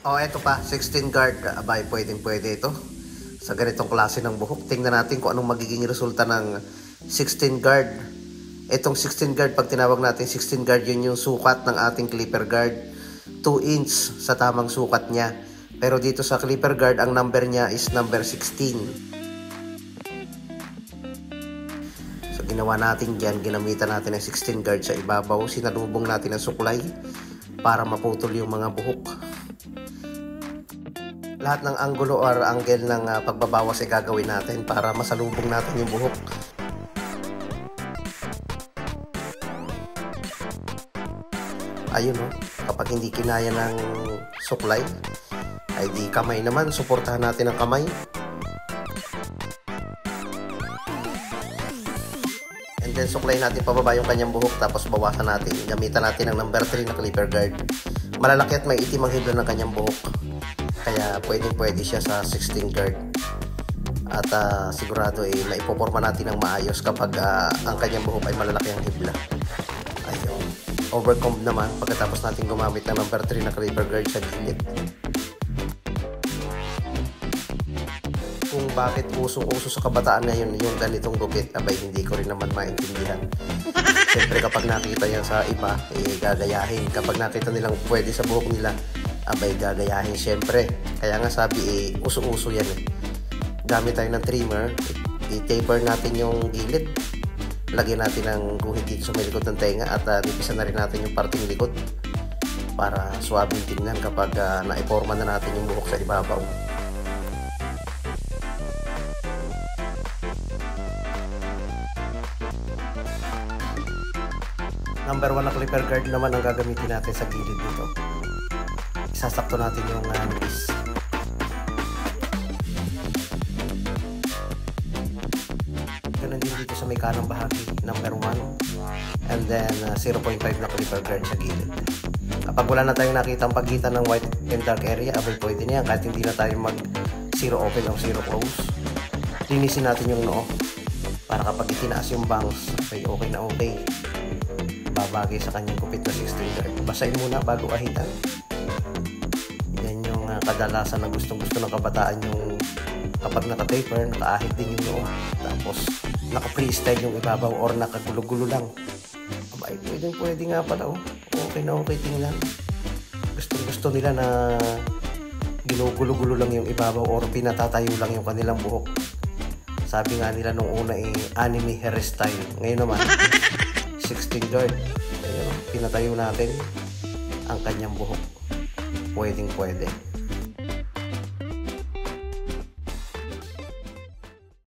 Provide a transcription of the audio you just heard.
Oh, eto pa, 16 guard. Abay, pwedeng-pwede ito. Sa ganitong klase ng buhok. Tingnan natin kung anong magiging resulta ng 16 guard. Itong 16 guard, pag tinawag natin 16 guard, yun yung sukat ng ating clipper guard. 2 inch sa tamang sukat niya. Pero dito sa clipper guard, ang number niya is number 16. So ginawa natin dyan, ginamitan natin ng 16 guard sa ibabaw. Sinalubong natin ng suklay para maputol yung mga buhok. Lahat ng angulo or angle ng pagbabawas ay gagawin natin para masalubong natin yung buhok. Ayun o, kapag hindi kinaya ng suklay, ay di kamay naman, suportahan natin ang kamay. And then suklay natin pababa yung kanyang buhok, tapos bawasan natin. Gamitan natin ng number 3 na clipper guard. Malalaki at may itim ang hibla ng kanyang buhok. Kaya pwede siya sa 16 guard. At sigurado maipoporma natin ng maayos kapag ang kanyang buhok ay malalaki ang hibla. Ayun. Overcomb naman pagkatapos natin gumamit ng number 3 na clipper guard sa gilid. Kung bakit usong-uso sa kabataan ngayon yung ganitong gupit, abay hindi ko rin naman maintindihan. Siyempre kapag nakita yan sa iba, gagayahin. Kapag nakita nilang pwede sa buhok nila, abay gagayahin siyempre. Kaya nga sabi uso-uso yan Gamit tayo ng trimmer, i-taper natin yung gilid. Lagyan natin ng guhit dito sa may likod ng tenga at dipisan na rin natin yung parting likod para suwabing tingnan kapag naiporma na natin yung buhok sa ibabaw. Number 1 na clipper guard naman ang gagamitin natin sa gilid dito. Isasakto natin yung nipis. Ganun din dito sa may kanang bahagi, number 1. And then 0.5 na clipper guard sa gilid. Kapag wala na tayong nakita ang pagitan ng white and dark area, abay pwede na yan. Kahit hindi na tayo mag zero open o zero close. Linisin natin yung noo para kapag itinaas yung bangs, abay okay na okay. Babagay sa kanyang gupit na 16 guard. Basahin muna bago ahitan. Yan yung kadalasan na gustong-gusto ng kabataan, yung kapag naka-taper, naka-ahit din yung noo. Tapos naka-freestyle yung ibabaw or nakagulo-gulo lang. Abay, pwede nga pala Okay na okay tingnan. Gustong-gusto nila na ginugulo-gulo lang yung ibabaw or pinatatayo lang yung kanilang buhok. Sabi nga nila nung una anime hairstyle. Ngayon naman 16 guard. Ayun, pinatayo natin ang kanyang buhok. Pwede.